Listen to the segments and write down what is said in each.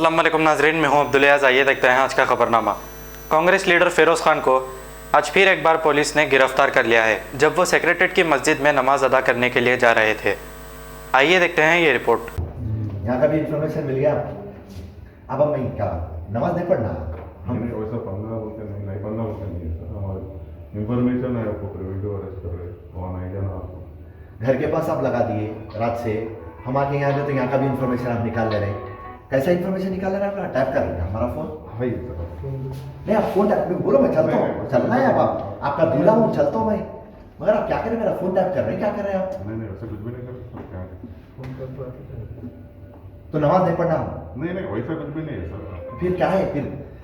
अस्सलाम वालेकुम नाजरीन, मैं हूं अब्दुल अयाज। आइए देखते हैं आज का खबरनामा। कांग्रेस लीडर फिरोज़ खान को आज फिर एक बार पुलिस ने गिरफ्तार कर लिया है, जब वो सेक्रेटेरिएट की मस्जिद में नमाज अदा करने के लिए जा रहे थे। आइए देखते हैं ये रिपोर्ट। यहाँ का भी इंफॉर्मेशन मिल गया। अब हम नहीं क्या नमाज नहीं पढ़ना, हमने वैसा पढ़ना बोलते नहीं पढ़ना बोलते नहीं है सर। हमारे इंफॉर्मेशन है, आपको प्रिवेंटिव अरेस्ट कर रहे हैं, वहाँ नहीं जाना आपको। घर के पास आप लगा दिए रात से, हम आके यहाँ गए तो यहाँ का भी इंफॉर्मेशन आप निकाल ले रहे हैं। कैसा इंफॉर्मेशन निकाल ले रहे हैं? टैप कर रहे हैं हमारा फोन। हाँ सर, नहीं आप फोन टैप बोलो, मैं चलता हूँ, चलना है। अब आपका दूल्हा हूँ, चलता हूँ मैं, मगर आप क्या करें? मेरा फोन टैप कर रहे हैं, क्या कर रहे हैं आप? नहीं वैसा कुछ भी नहीं कर क्या तो नमाज नहीं पढ़ना? नहीं वैसा कुछ भी नहीं है सर। फिर क्या है? फिर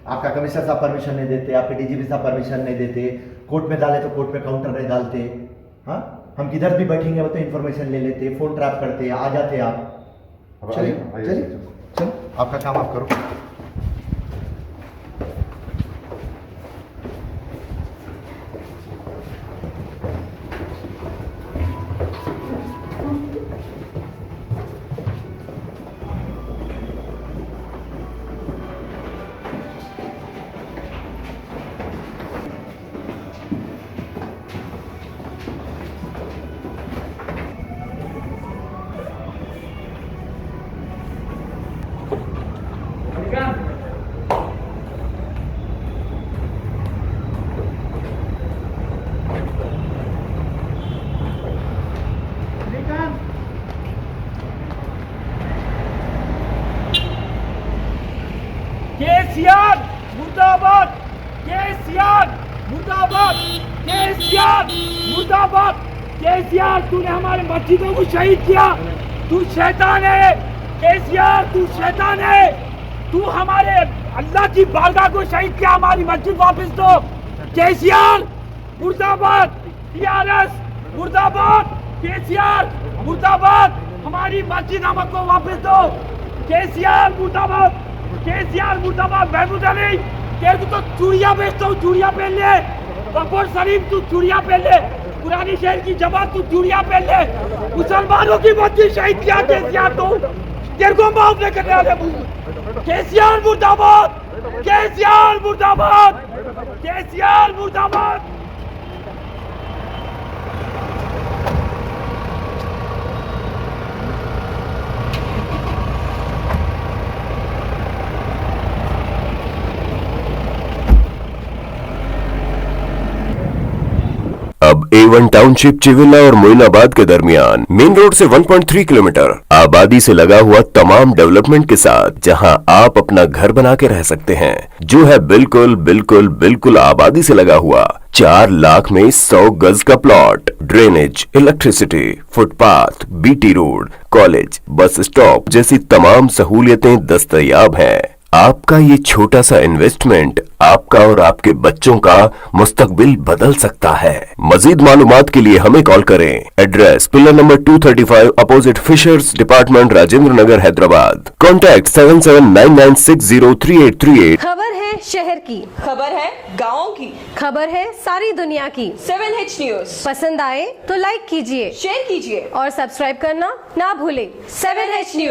आपका कमिश्नर साहब परमिशन नहीं देते, आपके डीजीपी साहब परमिशन नहीं देते, कोर्ट में डाले तो कोर्ट में काउंटर नहीं डालते। हाँ, हम किधर भी बैठेंगे वो तो इन्फॉर्मेशन ले लेते, फोन ट्रैप करते, आ जाते आप। चलिए चलिए चलो, आपका काम आप करो। केसीआर मुर्दाबाद, केसीआर मुर्दाबाद, केसीआर मुर्दाबाद। केसीआर तूने हमारे मस्जिदों को शहीद किया, तू शैतान है। केसीआर तू शैतान है, तू हमारे अल्लाह की बारगाह को शहीद किया, हमारी मस्जिद वापस दो। केसीआर मुर्दाबाद, टीआरएस मुर्दाबाद, केसीआर मुर्दाबाद, हमारी मस्जिद हमको वापस दो। केसीआर मुर्दाबाद, केसीआर मुर्दाबाद। महमूद अली, तेरे को तो चूड़ियां बेचता हूँ, चूड़ियां पहन ले। गफूर शरीफ तू चूड़ियां पहन ले, पुरानी शहर की जमात तू चूड़ियां पहन ले। मुसलमानों की मस्जिद शहीद किया केसीआर, तो तेरे को माफ नहीं करने वाले। केसीआर मुर्दाबाद, केसीआर मुर्दाबाद, केसीआर मुर्दाबाद। अब A1 टाउनशिप चिविला और मोइनाबाद के दरमियान मेन रोड से 1.3 किलोमीटर आबादी से लगा हुआ तमाम डेवलपमेंट के साथ, जहां आप अपना घर बना के रह सकते हैं, जो है बिल्कुल बिल्कुल बिल्कुल आबादी से लगा हुआ। 4 लाख में 100 गज का plot, drainage, electricity, footpath, BT road, college, bus stop जैसी तमाम सहूलियतें दस्तयाब हैं। आपका ये छोटा सा इन्वेस्टमेंट आपका और आपके बच्चों का मुस्तकबिल बदल सकता है। मजीद मालूमात के लिए हमें कॉल करें। Address pillar number 235 opposite fisheries department, Rajendra Nagar, Hyderabad. Contact 7799603838। खबर है शहर की, खबर है गाँव की, खबर है सारी दुनिया की। 7H न्यूज पसंद आए तो लाइक कीजिए, शेयर कीजिए और सब्सक्राइब करना ना भूले। 7H news.